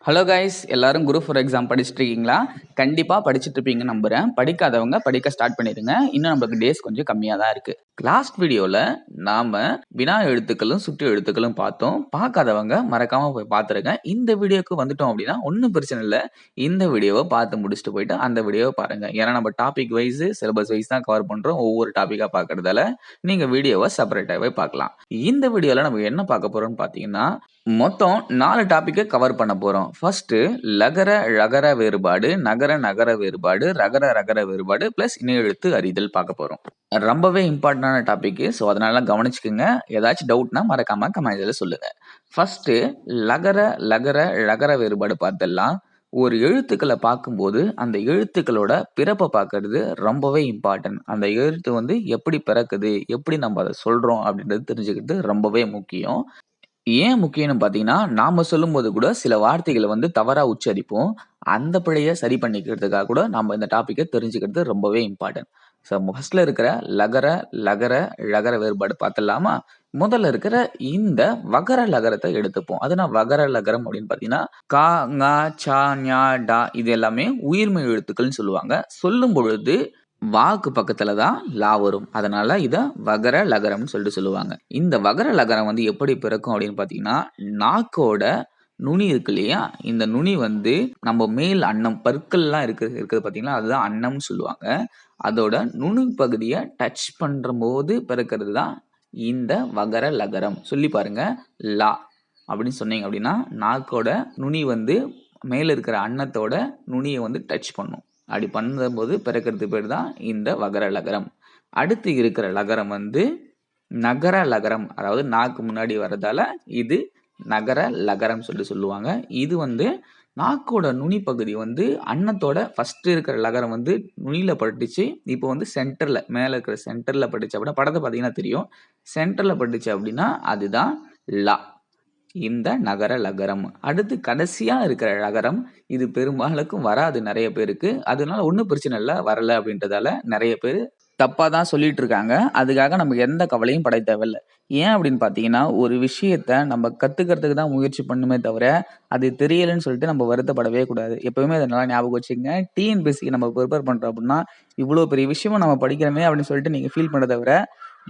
Hello guys, எல்லாரும் group for exam படிச்சுட்டு இருக்கீங்களா? கண்டிப்பா படிச்சுட்டு இருப்பீங்கன்னு நம்புறேன். படிக்காதவங்க படிக்க ஸ்டார்ட் பண்ணிடுங்க. இன்னும் நமக்கு டேஸ் கொஞ்சம் கம்மியா தான் இருக்கு. லாஸ்ட் வீடியோல நாம வினா எழுத்துக்களும் சுட்டு எழுத்துக்களும் பார்த்தோம். பார்க்காதவங்க மறக்காம போய் பார்த்துருங்க. இந்த வீடியோக்கு வந்துட்டோம் அப்படின்னா ஒன்றும் பிரச்சனை இல்லை. இந்த வீடியோவை பார்த்து முடிச்சுட்டு போயிட்டு அந்த வீடியோவை பாருங்க. ஏன்னா நம்ம டாபிக் வைஸ் சிலபஸ் வைஸ் தான் கவர் பண்றோம். ஒவ்வொரு டாபிக்கா பார்க்கறதால நீங்க வீடியோவை செப்பரேட்டாவே பார்க்கலாம். இந்த வீடியோல நம்ம என்ன பார்க்க போறோம்னு பார்த்தீங்கன்னா மொத்தம் 4 டாபிக்க கவர் பண்ண போறோம். ஃபர்ஸ்ட் லகர ழகர வேறுபாடு, நகர நகர வேறுபாடு, ரகர ரகர வேறுபாடு பிளஸ் இணை எழுத்து அறிதல் பார்க்க போறோம். ரொம்பவே இம்பார்ட்டன்டான டாபிக். ஸோ அதனால கவனிச்சுக்கோங்க. ஏதாச்சும் டவுட்னா மறக்காம கமெண்ட்ல சொல்லுங்க. ஃபர்ஸ்ட் லகர லகர ழகர வேறுபாடு பார்த்தெல்லாம் ஒரு எழுத்துக்களை பார்க்கும்போது அந்த எழுத்துக்களோட பிறப்பை பார்க்கறது ரொம்பவே இம்பார்ட்டன்ட். அந்த எழுத்து எப்படி பிறக்குது, எப்படி நம்ம அதை சொல்றோம் அப்படின்றது தெரிஞ்சுக்கிறது ரொம்பவே முக்கியம். ஏன் முக்கியம்னு பார்த்தீங்கன்னா, நாம சொல்லும்போது கூட சில வார்த்தைகள தவறா உச்சரிப்போம். அந்த பிழைய சரி பண்ணிக்கிறதுக்காக கூட நம்ம இந்த டாபிக்க தெரிஞ்சுக்கிறது ரொம்பவே இம்பார்ட்டன்ட். ஸோ ஃபர்ஸ்ட்ல இருக்கிற லகர, லகர, ழகர வேறுபாடு பார்த்துடலாமா? முதல்ல இருக்கிற இந்த வகர லகரத்த எடுத்துப்போம். அதுனா வகர லகரம் அப்படின்னு பார்த்தீங்கன்னா, கா, ங, ச, ஞ, ட இது எல்லாமே உயிர்மெய் எழுத்துக்கள்னு சொல்லுவாங்க. சொல்லும் பொழுது வாக்கு பக்கத்துல தான் லா வரும். அதனால இத வகர லகரம்னு சொல்லுவாங்க. இந்த வகர லகரம் எப்படி பிறக்கும் அப்படின்னு பார்த்தீங்கன்னா, நாக்கோட நுனி இருக்கு இல்லையா? இந்த நுனி நம்ம மேல் அன்னம் பற்கள்லாம் இருக்குது பார்த்தீங்களா? அதுதான் அன்னம்னு சொல்லுவாங்க. அதோட நுனி பகுதிய டச் பண்றம்போது பிறக்கிறது தான் இந்த வகர லகரம். சொல்லி பாருங்க. லா அப்படின்னு சொன்னீங்க அப்படின்னா, நாக்கோட நுனி மேல இருக்கிற அன்னத்தோட நுனிய டச் பண்ணும். அப்படி பண்ணும்போது பிறக்கிறது பேர் தான் இந்த வகர லகரம். அடுத்து இருக்கிற லகரம் நகர லகரம். அதாவது நாக்கு முன்னாடி வர்றதால இது நகர லகரம் சொல்லுவாங்க. இது நாக்கோட நுனி பகுதி அன்னத்தோட ஃபர்ஸ்ட் இருக்கிற லகரம் நுனியில பட்டுச்சு. இப்போ சென்டர்ல மேல இருக்கிற சென்டர்ல பட்டுச்சு அப்படின்னா படத்தை பார்த்தீங்கன்னா தெரியும். சென்டர்ல பட்டுச்சு அப்படின்னா அதுதான் லா. இந்த நகர லகரம். அடுத்து கடைசியா இருக்கிற லகரம் இது பெரும்பாலுக்கும் வராது நிறைய பேருக்கு. அதனால ஒன்றும் பிரச்சனை இல்லை, வரல அப்படின்றதால நிறைய பேர் தப்பா தான் சொல்லிட்டு இருக்காங்க. அதுக்காக நம்ம எந்த கவலையும் பட தேவையில்ல. ஏன் அப்படின்னு பார்த்தீங்கன்னா, ஒரு விஷயத்த நம்ம கத்துக்கிறதுக்கு தான் முயற்சி பண்ணுமே தவிர, அது தெரியலன்னு சொல்லிட்டு நம்ம வருத்தப்படவே கூடாது. எப்பவுமே அத நல்லா ஞாபகம் வச்சுக்கங்க. டிஎன்பிஎஸ்சிக்கு நம்ம ப்ரிப்பேர் பண்றோம் அப்படின்னா, இவ்வளோ பெரிய விஷயமும் நம்ம படிக்கிறோமே அப்படின்னு சொல்லிட்டு நீங்க ஃபீல் பண்ண தவிர,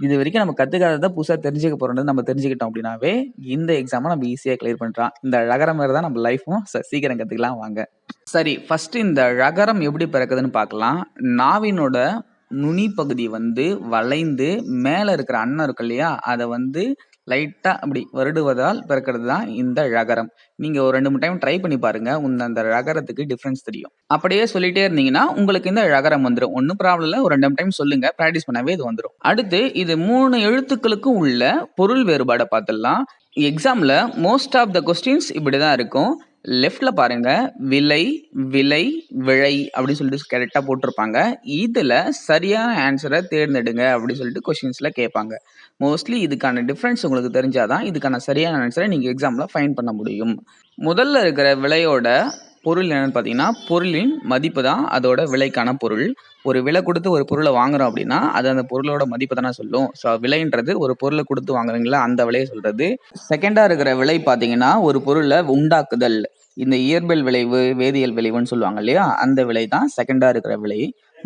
இது வரைக்கும் நம்ம கத்துக்காதத புதுசா தெரிஞ்சுக்க போறோம்னு நம்ம தெரிஞ்சுக்கிட்டோம் அப்படின்னாவே, இந்த எக்ஸாம நம்ம ஈஸியா கிளியர் பண்ணிடலாம். இந்த ழகரம் மாரி தான் நம்ம லைஃப்பும் சீக்கிரம் கத்துக்கலாம் வாங்க. சரி, ஃபர்ஸ்ட் இந்த ழகரம் எப்படி பிறக்குதுன்னு பார்க்கலாம். நாவினோட நுனி பகுதி வளைந்து மேல இருக்கிற அன்னம் இருக்கு இல்லையா? அத லைட்டா அப்படி வருடுவதால் பிறக்கிறது தான் இந்த ழகரம். நீங்க ஒரு 2, 3 டைம் ட்ரை பண்ணி பாருங்க. அந்த ழகரத்துக்கு டிஃபரன்ஸ் தெரியும். அப்படியே சொல்லிட்டே இருந்தீங்கன்னா, உங்களுக்கு இந்த ழகரம் வந்துரும். ஒண்ணும் ப்ராப்ளம் இல்ல. ஒரு 2 டைம் சொல்லுங்க. பிராக்டிஸ் பண்ணாவே இது வந்துரும். அடுத்து இது 3 எழுத்துக்களுக்கும் உள்ள பொருள் வேறுபாட பார்த்துடலாம். எக்ஸாம்ல மோஸ்ட் ஆஃப் த கொஸ்டின்ஸ் இப்படிதான் இருக்கும். லெஃப்ட்ல பாருங்க, விலை, விலை, விழை அப்படின்னு சொல்லிட்டு கரெக்டா போட்டிருப்பாங்க. இதுல சரியான ஆன்சரை தேர்ந்தெடுங்க அப்படின்னு சொல்லிட்டு கொஸ்டின்ஸ்ல கேட்பாங்க. மோஸ்ட்லி இதுக்கான டிஃபரன்ஸ் உங்களுக்கு தெரிஞ்சாதான் இதுக்கான சரியான ஆன்சரை நீங்க எக்ஸாம்ல ஃபைண்ட் பண்ண முடியும். முதல்ல இருக்கிற விலையோட பொருள் என்னன்னு பார்த்தீங்கன்னா, பொருளின் மதிப்பு தான் அதோட விலைக்கான பொருள். ஒரு விலை கொடுத்து ஒரு பொருளை வாங்குறோம் அப்படின்னா, அது அந்த பொருளோட மதிப்பு தானே சொல்லும். ஸோ விலைன்றது ஒரு பொருளை கொடுத்து வாங்குறீங்களா அந்த விலையை சொல்றது. செகண்டா இருக்கிற விலை பார்த்தீங்கன்னா, ஒரு பொருளை உண்டாக்குதல். இந்த இயற்பியல் விளைவு, வேதியியல் விளைவுன்னு சொல்லுவாங்க இல்லையா? அந்த விலை தான் செகண்டா இருக்கிற விலை.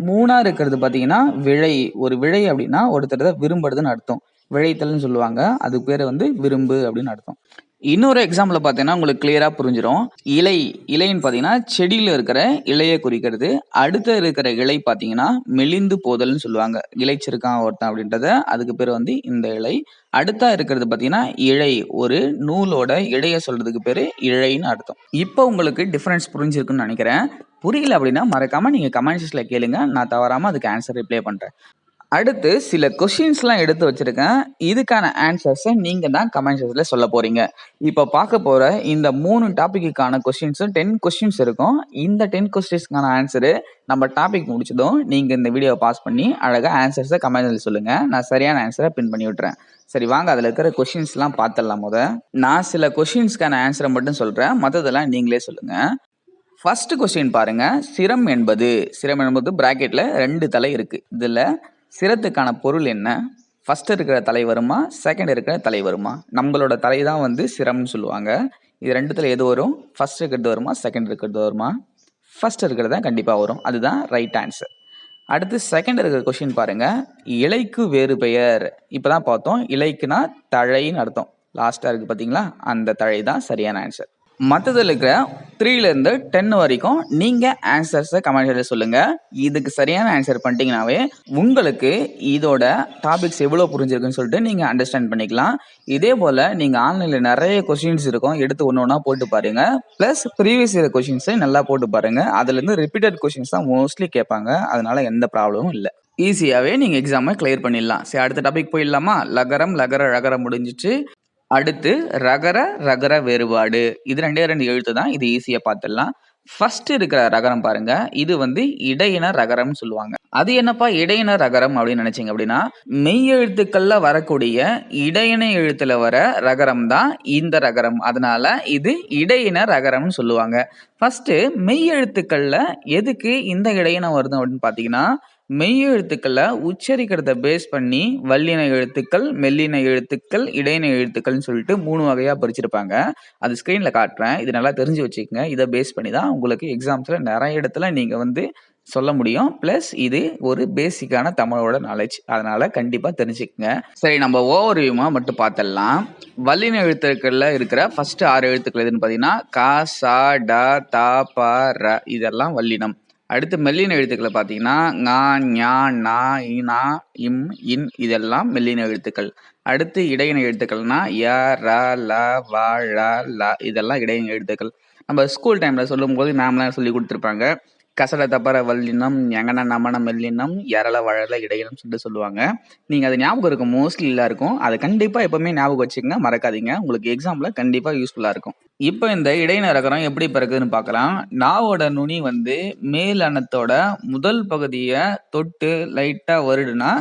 3ஆ இருக்கிறது பார்த்தீங்கன்னா, விழை. ஒரு விழை அப்படின்னா ஒருத்தர் விரும்புறதுன்னு அர்த்தம். விழைத்தல்னு சொல்லுவாங்க. அதுக்கு பேர் விரும்பு அப்படின்னு அர்த்தம். இன்னொரு எக்ஸாம்பிள் பார்த்தீங்கன்னா உங்களுக்கு கிளியரா புரிஞ்சிடும். இலை, இலைன்னு பார்த்தீங்கன்னா செடியில இருக்கிற இலையை குறிக்கிறது. அடுத்த இருக்கிற இலை பார்த்தீங்கன்னா மெலிந்து போதல்னு சொல்லுவாங்க. இலைச்சிருக்கான் ஒருத்தன் அப்படின்றத அதுக்கு பேர் இந்த இலை. அடுத்தா இருக்கிறது பார்த்தீங்கன்னா இழை. ஒரு நூலோட இழைய சொல்றதுக்கு பேரு இழைன்னு அர்த்தம். இப்போ உங்களுக்கு டிஃபரன்ஸ் புரிஞ்சிருக்குன்னு நினைக்கிறேன். புரியல அப்படின்னா மறக்காம நீங்க கமெண்ட்ஸ்ல கேளுங்க. நான் தவறாம அதுக்கு ஆன்சர் ரிப்ளை பண்றேன். அடுத்து சில கொஸ்டின்ஸ்லாம் எடுத்து வச்சிருக்கேன். இதுக்கான ஆன்சர்ஸை நீங்க தான் கமெண்ட் செக்ஷன்ல சொல்ல போறீங்க. இப்போ பார்க்க போற இந்த 3 டாபிக்குக்கான கொஸ்டின்ஸ் 10 கொஸ்டின்ஸ் இருக்கும். இந்த 10 கொஸ்டின்ஸ்க்கான ஆன்சரு நம்ம டாபிக் முடிச்சதும் நீங்க இந்த வீடியோவை பாஸ் பண்ணி அழகா ஆன்சர்ஸை கமெண்ட்ல சொல்லுங்க. நான் சரியான ஆன்சரை பின் பண்ணி விட்டுறேன். சரி வாங்க அதில் இருக்கிற கொஸ்டின்ஸ்லாம் பார்த்துடலாம். நான் சில கொஸ்டின்ஸ்க்கான ஆன்சரை மட்டும் சொல்றேன். மற்றதெல்லாம் நீங்களே சொல்லுங்க. ஃபர்ஸ்ட் கொஸ்டின் பாருங்க. சிரம் என்பது பிராக்கெட்ல 2 தலை இருக்கு. இதுல சிரத்துக்கான பொருள் என்ன? ஃபர்ஸ்ட் இருக்கிற தலை வருமா, செகண்ட் இருக்கிற தலை வருமா? நம்மளோட தலை தான் சிரம்னு சொல்லுவாங்க. இது ரெண்டுத்துல எது வரும்? ஃபர்ஸ்ட் இருக்கிறது வருமா, செகண்ட் இருக்கிறது வருமா? ஃபர்ஸ்ட் இருக்கிறது தான் கண்டிப்பா வரும். அதுதான் ரைட் ஆன்சர். அடுத்து செகண்ட் இருக்கிற கொஸ்டின் பாருங்க. இலைக்கு வேறு பெயர். இப்பதான் பார்த்தோம். இலைக்குனா தழைன்னு அர்த்தம். லாஸ்டா இருக்கு பாத்தீங்களா, அந்த தழை தான் சரியான ஆன்சர். மற்றதில் இருக்கிற 3லேருந்து 10 வரைக்கும் நீங்க ஆன்சர்ஸை கமெண்ட்ல சொல்லுங்க. இதுக்கு சரியான ஆன்சர் பண்ணிட்டீங்கன்னாவே உங்களுக்கு இதோட டாபிக்ஸ் எவ்வளோ புரிஞ்சிருக்குன்னு சொல்லிட்டு நீங்க அண்டர்ஸ்டாண்ட் பண்ணிக்கலாம். இதே போல நீங்க ஆன்லைன்ல நிறைய கொஸ்டின்ஸ் இருக்கும், எடுத்து ஒன்று ஒன்றா போட்டு பாருங்க. ப்ளஸ் ப்ரீவியஸ் இயர் கொஸ்டின்ஸை நல்லா போட்டு பாருங்க. அதுலேருந்து ரிப்பீட்டட் கொஸ்டின்ஸ் தான் மோஸ்ட்லி கேட்பாங்க. அதனால எந்த ப்ராப்ளமும் இல்லை. ஈஸியாகவே நீங்கள் எக்ஸாமை கிளியர் பண்ணிடலாம். சரி, அடுத்த டாபிக் போயிடலாமா? லகரம் லகர ரகரம் முடிஞ்சிச்சு. அடுத்து ரகர ரகர வேறுபாடு. இது 2 எழுத்து தான். இது ஈஸியா பார்த்துடலாம். ஃபர்ஸ்ட் இருக்கிற ரகரம் பாருங்க. இது இடையின ரகரம்னு சொல்லுவாங்க. அது என்னப்பா இடையின ரகரம் அப்படின்னு நினைச்சீங்க அப்படின்னா, மெய் எழுத்துக்கள்ல வரக்கூடிய இடையின எழுத்துல வர ரகரம் தான் இந்த ரகரம். அதனால இது இடையின ரகரம்னு சொல்லுவாங்க. ஃபர்ஸ்ட் மெய் எழுத்துக்கள்ல எதுக்கு இந்த இடையின வருது அப்படின்னு பாத்தீங்கன்னா, மெய் எழுத்துக்களை உச்சரிக்கிறத பேஸ் பண்ணி வல்லின எழுத்துக்கள், மெல்லின எழுத்துக்கள், இடையின எழுத்துக்கள்னு சொல்லிட்டு 3 வகையா பிரிச்சிருப்பாங்க. அது ஸ்கிரீன்ல காட்டுறேன். இது நல்லா தெரிஞ்சு வச்சுக்கோங்க. இதை பேஸ் பண்ணி தான் உங்களுக்கு எக்ஸாம்ஸ்ல நிறைய இடத்துல நீங்க சொல்ல முடியும். பிளஸ் இது ஒரு பேசிக்கான தமிழோட நாலேஜ். அதனால கண்டிப்பா தெரிஞ்சுக்கங்க. சரி, நம்ம ஓவர்வியூமா மட்டும் பார்த்துடலாம். வல்லின எழுத்துக்கள்ல இருக்கிற ஃபர்ஸ்ட் 6 எழுத்துக்கள் எதுன்னு பார்த்தீங்கன்னா, கா, சா, ட, த, ப, ர இதெல்லாம் வல்லினம். அடுத்து மெல்லின எழுத்துக்களை பார்த்தீங்கன்னா, ங, ஞ, ந, இ, இம், இன் இதெல்லாம் மெல்லின எழுத்துக்கள். அடுத்து இடையின எழுத்துக்கள்னா ய, ர, ல, வ, ழ, ல இதெல்லாம் இடையின எழுத்துக்கள். நம்ம ஸ்கூல் டைம்ல சொல்லும்போது மேம்லாம் சொல்லி கொடுத்துருப்பாங்க. கசட தப்பற வல்லினம், எங்கன நமன மெல்லினம், எரள வழல இடையினம் சொல்லிட்டு சொல்லுவாங்க. நீங்க அது ஞாபகம் இருக்கும், மோஸ்ட்லி எல்லாருக்கும். அதை கண்டிப்பா எப்பவுமே ஞாபகம் வச்சுக்கங்க, மறக்காதீங்க. உங்களுக்கு எக்ஸாம்ல கண்டிப்பா யூஸ்ஃபுல்லா இருக்கும். இப்போ இந்த இடையின ரகரம் எப்படி பிறக்குதுன்னு பார்க்கலாம். நாவோட நுனி மேல் அன்னத்தோட முதல் பகுதியை தொட்டு லைட்டா வருடுனா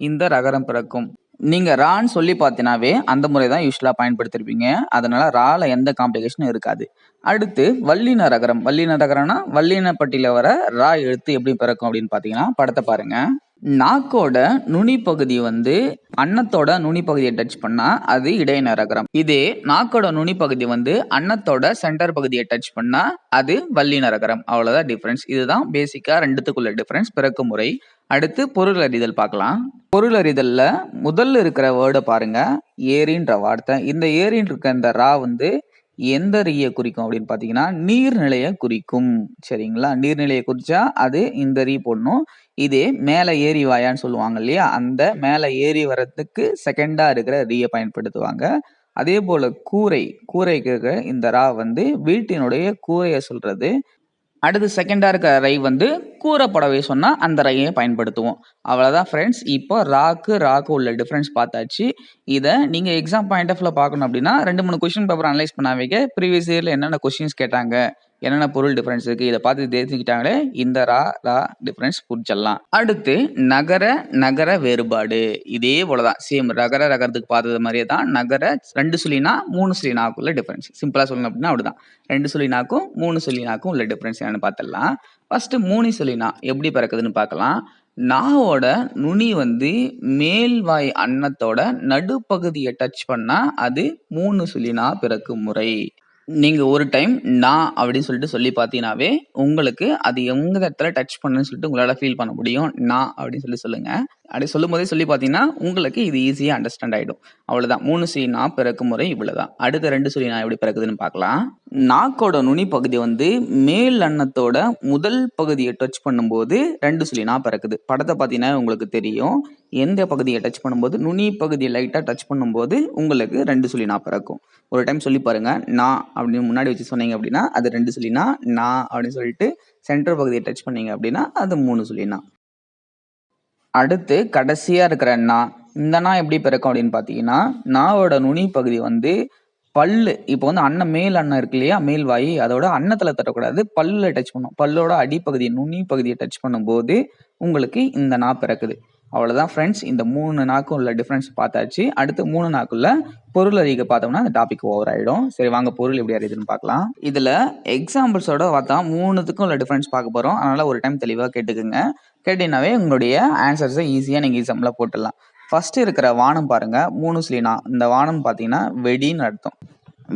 இந்த ரகரம் பிறக்கும். நீங்க ரான்னு சொல்லி பார்த்தீங்கன்னாவே அந்த முறை தான் யூஸ்வலா பயன்படுத்திருப்பீங்க. அதனால ரால எந்த காம்ப்ளிகேஷனும் இருக்காது. அடுத்து வல்லின ரகரம். வல்லின ரகரம்னா வல்லின பட்டியல வர ரா எழுத்து எப்படி பிறக்கும் அப்படின்னு பார்த்தீங்கன்னா, படத்தை பாருங்க. நாக்கோட நுனி பகுதி அன்னத்தோட நுனி பகுதியை டச் பண்ணா அது இடையின ரகரம். இதே நாக்கோட நுனி பகுதி அன்னத்தோட சென்டர் பகுதியை டச் பண்ணா அது வல்லின ரகரம். அவ்வளவுதான் டிஃபரன்ஸ். இதுதான் பேசிக்கா ரெண்டுத்துக்குள்ள டிஃபரன்ஸ், பிறக்கும் முறை. அடுத்து பொருள் அறிதல் பார்க்கலாம். பொருள் அறிதல்ல முதல்ல இருக்கிற வேர்டை பாருங்க, ஏரின்ற வார்த்தை. இந்த ஏரின்னு இருக்க இந்த ரா எந்த ரீயை குறிக்கும் அப்படின்னு பாத்தீங்கன்னா, நீர்நிலையை குறிக்கும். சரிங்களா? நீர்நிலையை குறிச்சா அது இந்த ரீ போடணும். இதே மேல ஏரி வாயான்னு சொல்லுவாங்க இல்லையா, அந்த மேல ஏறி வரத்துக்கு செகண்டா இருக்கிற ரீயை பயன்படுத்துவாங்க. அதே போல கூரைக்கு இந்த ரா வீட்டினுடைய கூரையை சொல்றது. அடுத்து செகண்டா இருக்க ரை கூறப்படவே சொன்னா அந்த ரையை பயன்படுத்துவோம். அவ்வளவுதான் ஃப்ரெண்ட்ஸ். இப்போ ராக்கு உள்ள டிஃபரன்ஸ் பார்த்தாச்சு. இதை நீங்க எக்ஸாம் பாயிண்ட் ஆஃப் பார்க்கணும் அப்படின்னா 2-3 கொஸ்டின் பேப்பர் அனலைஸ் பண்ணாவே ப்ரீவியஸ் இயர்ல என்னென்ன கொஸ்டின்ஸ் கேட்டாங்க, என்னென்ன பொருள் டிஃபரன்ஸ் இருக்கு, இதை பார்த்து தெரிஞ்சுக்கிட்டாங்களே இந்த ரா டிஃபரன்ஸ் புரிச்சிடலாம். அடுத்து நகர நகர வேறுபாடு. இதே போலதான் சேம் ரகரத்துக்கு பார்த்தது மாதிரியே தான் நகர 2 சொல்லினா 3 சொல்லினாக்குள்ள டிஃபரன்ஸ். சிம்பிளா சொல்லணும் அப்படின்னா அப்படிதான். 2 சொல்லினாக்கும் 3 சொல்லினாக்கும் உள்ள டிஃபரன்ஸ் என்னன்னு பார்த்துடலாம். ஃபர்ஸ்ட் 3 சொல்லினா எப்படி பிறக்குதுன்னு பார்க்கலாம். நாவோட நுனி மேல்வாய் அன்னத்தோட நடுப்பகுதியை டச் பண்ணா அது 3 சொல்லினா பிறக்கும் முறை. நீங்க ஒரு டைம் நான் அப்படின்னு சொல்லிட்டு சொல்லி பார்த்தீங்கன்னாவே உங்களுக்கு அது எந்த இடத்துல டச் பண்ணுன்னு சொல்லிட்டு உங்களால ஃபீல் பண்ண முடியும். நான் அப்படின்னு சொல்லுங்க. அப்படி சொல்லும் போதே சொல்லி பார்த்தீங்கன்னா உங்களுக்கு இது ஈஸியா அண்டர்ஸ்டாண்ட் ஆயிடும். அவ்வளவுதான். 3 சொல்லி நான் பிறக்கும் முறை இவ்வளவுதான். அடுத்த 2 சொல்லி நான் எப்படி பிறக்குதுன்னு பார்க்கலாம். நாக்கோட நுனி பகுதி மேல் அன்னத்தோட முதல் பகுதியை டச் பண்ணும்போது 2 சொல்லி நான் பிறக்குது. படத்தை பார்த்தீங்கன்னா உங்களுக்கு தெரியும். எந்த பகுதியை டச் பண்ணும்போது நுனி பகுதியை லைட்டா டச் பண்ணும்போது உங்களுக்கு 2 சொல்லி நான் பிறக்கும். ஒரு டைம் சொல்லி பாருங்க. நான் அப்படின்னு முன்னாடி வச்சு சொன்னீங்க அப்படின்னா அது 2 சொல்லினா, நான் அப்படின்னு சொல்லிட்டு சென்டர் பகுதியை டச் பண்ணீங்க அப்படின்னா அது 3 சொல்லினா. அடுத்து கடைசியா இருக்கிற நான். இந்த நான் எப்படி பிறக்கும் அப்படின்னு பாத்தீங்கன்னா, நாவோட நுனி பகுதி பல்லு. இப்போ அன்னம் மேல் அன்னம் இருக்கு இல்லையா, மேல் வாய், அதோட அன்னத்துல தட்டக்கூடாது, பல்லுல டச் பண்ணும். பல்லோட அடிப்பகுதி நுனி பகுதியை டச் பண்ணும்போது உங்களுக்கு இந்த நா பிறக்குது. அவ்வளவுதான் ஃப்ரெண்ட்ஸ். இந்த 3 நாக்கும் உள்ள டிஃபரன்ஸ் பார்த்தாச்சு. அடுத்து 3 நாக்குள்ள பொருள் அறிக்கை பார்த்தோம்னா அந்த டாபிக் ஓவர் ஆயிடும். சரி, வாங்க பொருள் எப்படி அறியுதுன்னு பார்க்கலாம். இதுல எக்ஸாம்பிள்ஸோட பார்த்தா 3த்துக்கும் உள்ள டிஃபரன்ஸ் பார்க்க போறோம். அதனால ஒரு டைம் தெளிவா கேட்டுக்குங்க. கேட்டீங்கன்னாவே உங்களுடைய ஆன்சர்ஸை ஈஸியா நீங்க எக்ஸாம்ல போட்டுடலாம். ஃபர்ஸ்ட் இருக்கிற வானம் பாருங்க. 3 சொல்லினா. இந்த வானம் பாத்தீங்கன்னா வெடின்னு அர்த்தம்.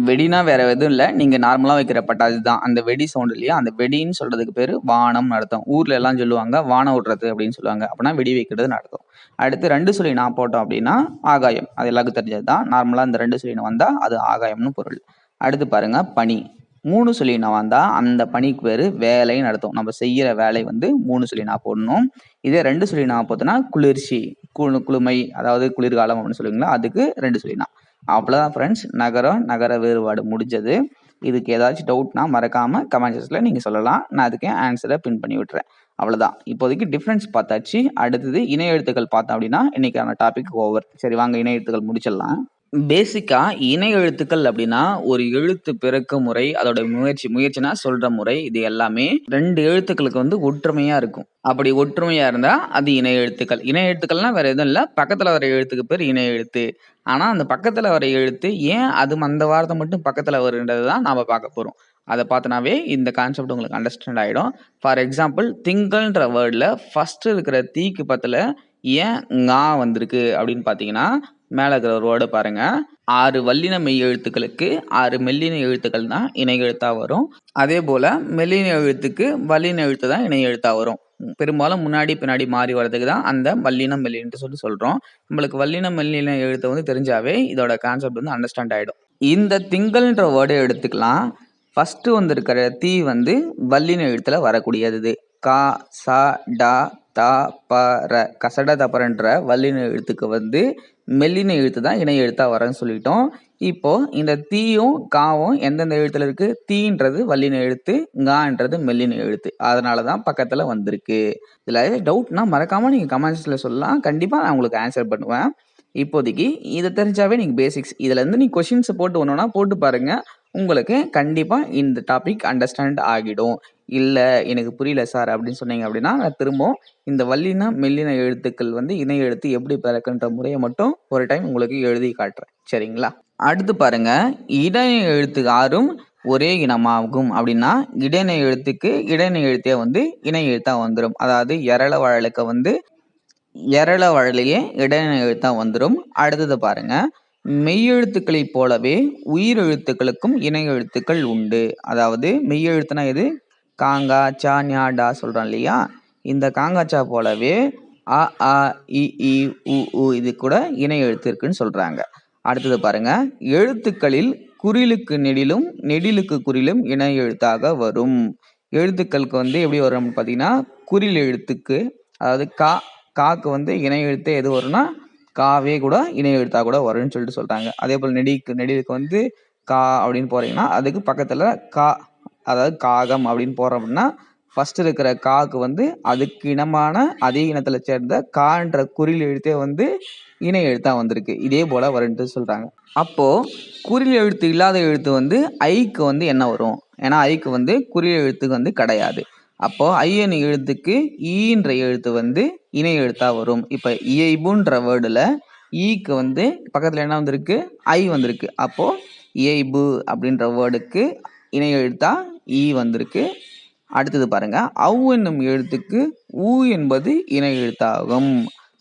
வெடினா வேற எதுவும் இல்ல. நீங்க நார்மலா வைக்கிற பட்டாசு தான். அந்த வெடி சவுண்ட் இல்லையா? அந்த வெடின்னு சொல்றதுக்கு பேரு வானம்னு அர்த்தம். ஊர்ல எல்லாம் சொல்லுவாங்க, வானம் விடுறது அப்படின்னு சொல்லுவாங்க. அப்பன்னா வெடி வைக்கிறதுன்னு அர்த்தம். அடுத்து 2 சொல்லி நான் போட்டோம் அப்படின்னா, ஆகாயம். அது எல்லாருக்கும் தெரிஞ்சது தான். நார்மலா இந்த 2 சொல்லி வந்தா அது ஆகாயம்னு பொருள். அடுத்து பாருங்க பனி. 3 சொல்லி நான் வந்தா அந்த பணிக்கு பேரு வேலைன்னு அர்த்தம். நம்ம செய்யற வேலை வந்து 3 சொல்லி நான் போடணும். இதே 2 சொல்லி நான் போட்டோம்னா குளிர்ச்சி, குளுமை, அதாவது குளிர்காலம் அப்படின்னு சொல்லுவீங்களா? அதுக்கு 2 சொல்லி நான். அவ்வளோதான் ஃப்ரெண்ட்ஸ். நகரம், நகர வேறுபாடு முடிஞ்சது. இதுக்கு ஏதாச்சும் டவுட்னா மறக்காம கமெண்ட் செக்ஷன்ல நீங்க சொல்லலாம். நான் அதுக்கு ஆன்சரை பின் பண்ணி விட்டுறேன். அவ்வளோதான். இப்போதைக்கு டிஃபரன்ஸ் பார்த்தாச்சு. அடுத்தது இணை எழுத்துக்கள் பார்த்தோம் அப்படின்னா, இன்னைக்கான டாபிக் ஓவர். சரி வாங்க இணை எழுத்துக்கள் முடிச்சிடலாம். பேசிக்கா இணை எழுத்துக்கள் அப்படின்னா ஒரு எழுத்து பிறக்கும் முறை, அதோட முயற்சினா சொல்ற முறை, இது எல்லாமே 2 எழுத்துக்களுக்கு வந்து ஒற்றுமையா இருக்கும். அப்படி ஒற்றுமையா இருந்தா அது இணை எழுத்துக்கள். இணை எழுத்துக்கள்னா வேற எதுவும் இல்ல. பக்கத்துல வர எழுத்துக்கு பேர் இணை எழுத்து. ஆனா அந்த பக்கத்துல வர எழுத்து ஏன் அது அந்த வார்த்தை மட்டும் பக்கத்துல வருன்றது தான் நாம பார்க்க போறோம். அதை பார்த்தனாவே இந்த கான்செப்ட் உங்களுக்கு அண்டர்ஸ்டாண்ட் ஆயிடும். ஃபார் எக்ஸாம்பிள் திங்கள்ன்ற வேர்ட்ல ஃபர்ஸ்ட் இருக்கிற தீக்கு பக்கத்துல ஏன் ஙா வந்திருக்கு அப்படின்னு பார்த்தீங்கன்னா, மேல இருக்கிற ஒரு வேர்டை பாருங்க. 6 வல்லின மெய் எழுத்துக்களுக்கு 6 மெல்லின எழுத்துக்கள் தான் இணை எழுத்தா வரும். அதே போல மெல்லின எழுத்துக்கு வல்லின எழுத்து தான் இணை எழுத்தா வரும். பெரும்பாலும் முன்னாடி பின்னாடி மாறி வர்றதுக்கு தான் அந்த வல்லினம் மெல்லினு சொல்லி சொல்றோம். நம்மளுக்கு வல்லினம் மெல்லின எழுத்து வந்து தெரிஞ்சாவே இதோட கான்செப்ட் வந்து அண்டர்ஸ்டாண்ட் ஆயிடும். இந்த திங்கள்ன்ற வேர்டை எடுத்துக்கலாம். ஃபர்ஸ்ட் வந்திருக்கிற தீ வந்து வல்லின எழுத்துல வரக்கூடியது. கா சா டா தா ப ர கசட தபரன்ற வல்லின எழுத்துக்கு வந்து மெல்லின எழுத்து தான் இணை எழுத்தா வரன்னு சொல்லிட்டோம். இப்போ இந்த தீயும் காவும் எந்தெந்த எழுத்துல இருக்கு? தீன்றது வல்லின எழுத்து, கான்றது மெல்லின எழுத்து. அதனாலதான் பக்கத்துல வந்திருக்கு. இதுல டவுட்னா மறக்காம நீங்க கமெண்ட்ஸ்ல சொல்லலாம். கண்டிப்பா நான் உங்களுக்கு ஆன்சர் பண்ணுவேன். இப்போதைக்கு இதை தெரிஞ்சாவே நீங்க பேசிக்ஸ். இதுல இருந்து நீ கொஸ்டின்ஸ் போட்டு ஒண்ணுனா போட்டு பாருங்க. உங்களுக்கு கண்டிப்பா இந்த டாபிக் அண்டர்ஸ்டாண்ட் ஆகிடும். இல்ல எனக்கு புரியல சார் அப்படின்னு சொன்னீங்க அப்படின்னா, நான் திரும்பவும் இந்த வல்லின மெல்லின எழுத்துக்கள் வந்து இணை எழுத்து எப்படி பிறக்குன்ற முறையை மட்டும் ஒரு டைம் உங்களுக்கு எழுதி காட்டுறேன். சரிங்களா? அடுத்து பாருங்க, இடைநிலை எழுத்து 6ம் ஒரே இனமாகும் அப்படின்னா இடைநிலை எழுத்துக்கு இடைநிலை எழுத்தே வந்து இணை எழுத்தா வந்துடும். அதாவது எரள வழலுக்கு வந்து எரள வழலையே இடைநிலை எழுத்தா வந்துடும். அடுத்தது பாருங்க, மெய்யெழுத்துக்களைப் போலவே உயிர் எழுத்துக்களுக்கும் இணை எழுத்துக்கள் உண்டு. அதாவது மெய்யெழுத்துனா எது? காங்கா சா ஞா டா சொல்றோம் இல்லையா? இந்த காங்காச்சா போலவே அ ஆ இ ஈ உ ஊ இது கூட இணை எழுத்து இருக்குன்னு சொல்றாங்க. அடுத்தது பாருங்க, எழுத்துக்களில் குறிலுக்கு நெடிலும் நெடிலுக்கு குறிலும் இணை எழுத்தாக வரும். எழுத்துக்களுக்கு வந்து எப்படி வரும் பார்த்தீங்கன்னா, குறில் எழுத்துக்கு அதாவது காக்கு வந்து இணை எழுத்து எது வரும்னா காவே கூட இணை எழுத்தா கூட வரும்னு சொல்லிட்டு சொல்றாங்க. அதே போல் நெடிலுக்கு வந்து கா அப்படின்னு போறீங்கன்னா அதுக்கு பக்கத்துல கா அதாவது காகம் அப்படின்னு போறோம் அப்படின்னா ஃபர்ஸ்ட் இருக்கிற காக்கு வந்து அதுக்கு இனமான அதே இனத்துல சேர்ந்த கான்ற குறில் எழுத்தே வந்து இணை எழுத்தா வந்திருக்கு. இதே போல வரும்னு சொல்றாங்க. அப்போ குறில் எழுத்து இல்லாத எழுத்து வந்து ஐக்கு வந்து என்ன வரும்? ஏன்னா ஐக்கு வந்து குறில் எழுத்துக்கு வந்து கிடையாது. அப்போ ஐயன் எழுத்துக்கு ஈன்ற எழுத்து வந்து இணை எழுத்தா வரும். இப்ப இயைபுன்ற வேர்டுல ஈக்கு வந்து பக்கத்துல என்ன வந்திருக்கு? ஐ வந்திருக்கு. அப்போ இயைபு அப்படின்ற வேர்டுக்கு இணை எழுத்தா ஈ வந்திருக்கு. அடுத்தது பாருங்க, அவ் என்னும் எழுத்துக்கு ஊ என்பது இணை எழுத்தாகும்.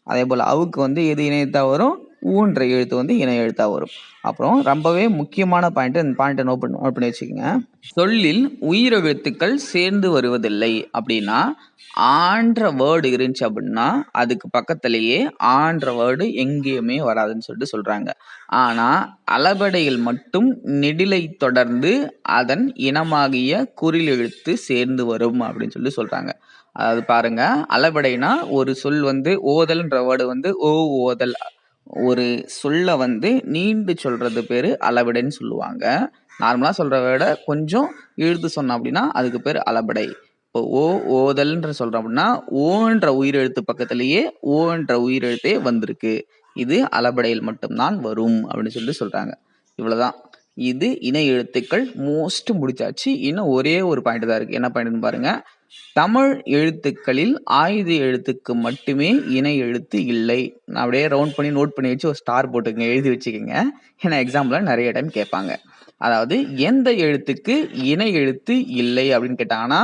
அதே போல அவுக்கு வந்து எது இணை எழுத்தா வரும்? ஊன்ற எழுத்து வந்து இணை எழுத்தா வரும். அப்புறம் ரொம்பவே முக்கியமான பாயிண்ட், இந்த பாயிண்ட்டை நோட் பண்ணி வச்சுக்கோங்க. சொல்லில் உயிரெழுத்துக்கள் சேர்ந்து வருவதில்லை அப்படின்னா ஆன்ற வேர்டு இருந்துச்சு அப்படின்னா அதுக்கு பக்கத்திலேயே ஆன்ற வேர்டு எங்கேயுமே வராதுன்னு சொல்லிட்டு சொல்றாங்க. ஆனா அளபெடையில் மட்டும் நெடிலை தொடர்ந்து அதன் இனமாகிய குறில் எழுத்து சேர்ந்து வரும் அப்படின்னு சொல்லி சொல்றாங்க. அதாவது பாருங்க, அளபெடைனா ஒரு சொல் வந்து ஓதல்ன்ற வேர்டு வந்து ஓதல். ஒரு சொல்ல வந்து நீண்டு சொல்றது பேரு அளபெடைன்னு சொல்லுவாங்க. நார்மலா சொல்ற விட கொஞ்சம் இழுத்து சொன்னோம் அப்படின்னா அதுக்கு பேர் அளபெடை. இப்போ ஓதல்ன்ற சொல்றோம் அப்படின்னா ஓன்ற உயிரெழுத்து பக்கத்திலேயே ஓன்ற உயிரெழுத்தே வந்திருக்கு. இது அளபெடையில் மட்டும்தான் வரும் அப்படின்னு சொல்லிட்டு சொல்றாங்க. இவ்வளவுதான். இது இணை எழுத்துக்கள் மோஸ்ட் முடிச்சாச்சு. இன்னும் ஒரே ஒரு பாயிண்ட் தான் இருக்கு. என்ன பாயிண்ட்னு பாருங்க. தமிழ் எழுத்துக்களில் ஆயுத எழுத்துக்கு மட்டுமே இணை எழுத்து இல்லை. நான் அப்படியே ரவுண்ட் பண்ணி நோட் பண்ணி வச்சு ஒரு ஸ்டார் போட்டுக்கங்க, எழுதி வச்சுக்கோங்க. ஏன்னா எக்ஸாம்பிள் நிறைய டைம் கேட்பாங்க. அதாவது எந்த எழுத்துக்கு இணை எழுத்து இல்லை அப்படின்னு கேட்டாங்கன்னா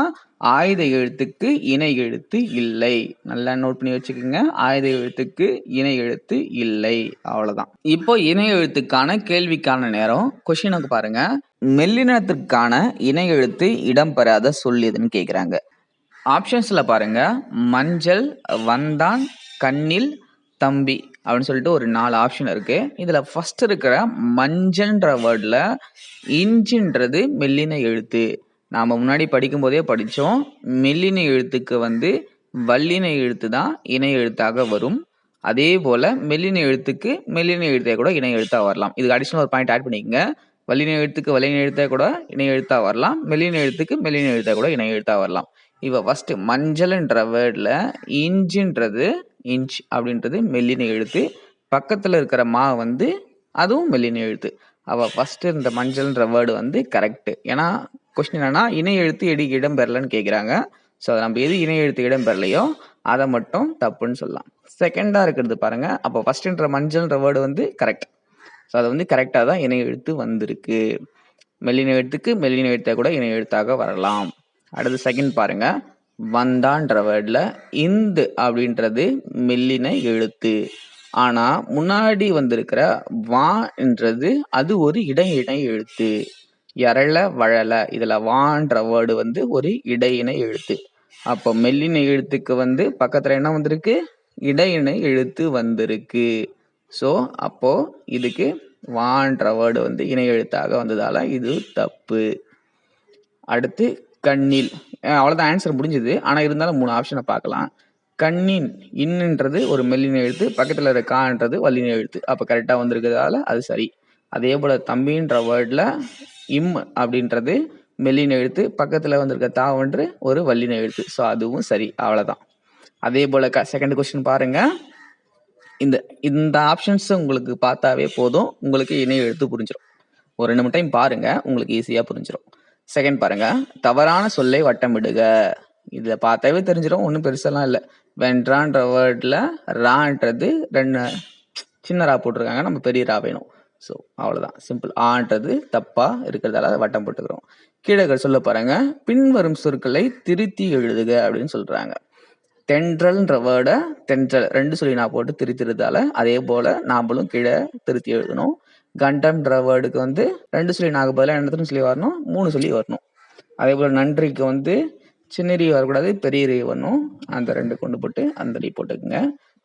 ஆயுத எழுத்துக்கு இணை எழுத்து இல்லை. நல்லா நோட் பண்ணி வச்சுக்கோங்க. ஆயுத எழுத்துக்கு இணை எழுத்து இல்லை. அவ்வளவுதான். இப்போ இணை எழுத்துக்கான கேள்விக்கான நேரம். கொஸ்டினுக்கு பாருங்க. மெல்லினத்திற்கான இணை எழுத்து இடம்பெறாத சொல் எதுன்னு கேக்குறாங்க. ஆப்ஷன்ஸ்ல பாருங்க. மஞ்சள், வந்தான், கண்ணில், தம்பி அப்படின்னு சொல்லிட்டு ஒரு 4 ஆப்ஷன் இருக்கு. இதுல ஃபர்ஸ்ட் இருக்கிற மஞ்சள்ன்ற வேர்ட்ல இஞ்சின்றது மெல்லின எழுத்து. நாம முன்னாடி படிக்கும் போதே படிச்சோம். மெல்லின எழுத்துக்கு வந்து வல்லின எழுத்து தான் இணை எழுத்தாக வரும். அதே போல மெல்லின எழுத்துக்கு மெல்லின எழுத்தே கூட இணை எழுத்தா வரலாம். இதுக்கு அடிஷனல் ஒரு பாயிண்ட் ஆட் பண்ணிக்கங்க. வல்லின எழுத்துக்கு வல்லின எழுத்தா கூட இணை எழுத்தா வரலாம். மெல்லின எழுத்துக்கு மெல்லின எழுத்தா கூட இணை எழுத்தா வரலாம். இவ ஃபர்ஸ்ட் மஞ்சள்ன்ற வேர்ட்ல இஞ்சின்றது இன்ச் அப்படின்றது மெல்லின எழுத்து. பக்கத்துல இருக்கிற மா வந்து அதுவும் மெல்லின எழுத்து. அவ ஃபர்ஸ்ட் இந்த மஞ்சள்ன்ற வேர்டு வந்து கரெக்ட். ஏன்னா கொஸ்டின் என்னன்னா இணை எழுத்து இடம் பெறலன்னு கேட்குறாங்க. ஸோ நம்ம எது இணை எழுத்து இடம் பெறலையோ அதை மட்டும் தப்புன்னு சொல்லலாம். செகண்டா இருக்கிறது பாருங்க. அப்போ ஃபர்ஸ்ட்ன்ற மஞ்சள்ன்ற வேர்டு வந்து கரெக்ட். ஸோ அது வந்து கரெக்டாக தான் இணை எழுத்து வந்திருக்கு. மெல்லின எழுத்துக்கு மெல்லின எழுத்தா கூட இணை எழுத்தாக வரலாம். அடுத்து செகண்ட் பாருங்க. வந்தான்ற வேர்ட்ல இந்து அப்படின்றது மெல்லின எழுத்து. ஆனா முன்னாடி வந்திருக்கிற வான்றது அது ஒரு இடையிணை எழுத்து. எரள வழல இதுல வான்ற வேர்டு வந்து ஒரு இடையிணை எழுத்து. அப்போ மெல்லின எழுத்துக்கு வந்து பக்கத்துல என்ன வந்திருக்கு? இடையிணை எழுத்து வந்திருக்கு. ஸோ அப்போ இதுக்கு வான்ற வேர்டு வந்து இணை எழுத்தாக வந்ததால இது தப்பு. அடுத்து கண்ணில். அவ்வளோதான், ஆன்சர் முடிஞ்சுது. ஆனால் இருந்தாலும் 3 ஆப்ஷனை பார்க்கலாம். கண்ணின் இன்னுன்றது ஒரு மெல்லின எழுத்து, பக்கத்தில் இருக்க கான்றது வல்லின எழுத்து. அப்போ கரெக்டாக வந்திருக்கிறதால அது சரி. அதே போல் தம்பின்ற வேர்டில் இம் அப்படின்றது மெல்லின எழுத்து, பக்கத்தில் வந்திருக்க தாவன்று ஒரு வல்லின எழுத்து. ஸோ அதுவும் சரி. அவ்வளோதான். அதே போல் செகண்ட் கொஸ்டின் பாருங்க. இந்த ஆப்ஷன்ஸ் உங்களுக்கு பார்த்தாவே போதும், உங்களுக்கு இணை எழுத்து புரிஞ்சிடும். ஒரு 2 டைம் பாருங்க, உங்களுக்கு ஈஸியாக புரிஞ்சிடும். செகண்ட் பாருங்க. தவறான சொல்லை வட்டமிடுக. இதை பார்த்தாவே தெரிஞ்சிடும், ஒன்றும் பெருசெல்லாம் இல்லை. வென்றான்ற வேர்டில் ரான்றது 2 சின்ன ரா போட்டிருக்காங்க, நம்ம பெரிய ரா வேணும். ஸோ அவ்வளோதான், சிம்பிள். ஆன்றது தப்பாக இருக்கிறதால வட்டம் போட்டுக்கிறோம். கீழே சொல்ல பாருங்க. பின்வரும் சொற்களை திருத்தி எழுதுக அப்படின்னு சொல்றாங்க. தென்றல்ன்ற வேர்டை தென்றல் 2 சொல்லி நான் போட்டு திருத்திருதால அதே போல நாமளும் கீழே திருத்தி எழுதணும். கண்டம்ன்ற வேர்டுக்கு வந்து 2 சொல்லி நாக்கு பதிலாக என்ன சொல்லி வரணும்? 3 சொல்லி வரணும். அதே போல் நன்றிக்கு வந்து சின்ன ரீ வரக்கூடாது, பெரிய ரீ வரணும். அந்த 2 கொண்டு போட்டு அந்த ரீ போட்டுக்குங்க.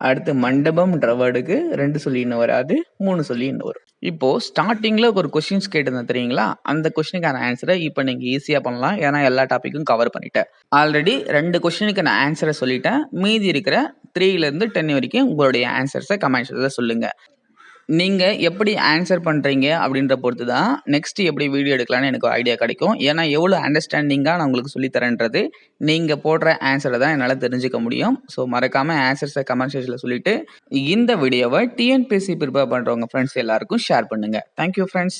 அடுத்து மண்டபம்ன்ற வேர்டுக்கு 2 சொல்லி இன்னும் வராது, 3 சொல்லி இன்னும் வரும். இப்போ ஸ்டார்டிங்ல ஒரு கொஸ்டின்ஸ் கேட்டிருந்தேன் தெரியுங்களா? அந்த கொஸ்டினுக்கான ஆன்சரை இப்போ நீங்க ஈஸியா பண்ணலாம். ஏன்னா எல்லா டாபிக்கும் கவர் பண்ணிட்டேன். ஆல்ரெடி 2 கொஸ்டினுக்கு நான் ஆன்சரை சொல்லிட்டேன். மீதி இருக்கிற 3ல இருந்து 10 வரைக்கும் உங்களுடைய ஆன்சர்ஸை கமெண்ட் செக்ஷன்ல சொல்லுங்க. நீங்க எப்படி ஆன்சர் பண்றீங்க அப்படின்ற பொறுத்து தான் நெக்ஸ்ட் எப்படி வீடியோ எடுக்கலாம்னு எனக்கு ஐடியா கிடைக்கும். ஏன்னா எவ்வளோ அண்டர்ஸ்டாண்டிங்கா நான் உங்களுக்கு சொல்லி தரேன்றது நீங்க போடுற ஆன்சரை தான் என்னால் தெரிஞ்சுக்க முடியும். ஸோ மறக்காம ஆன்சர்ஸை கமெண்ட் செக்ஷன்ல சொல்லிட்டு இந்த வீடியோவை டிஎன்பிஎஸ்சி ப்ரிப்பேர் பண்றவங்க ஃப்ரெண்ட்ஸ் எல்லாருக்கும் ஷேர் பண்ணுங்க. Thank you friends.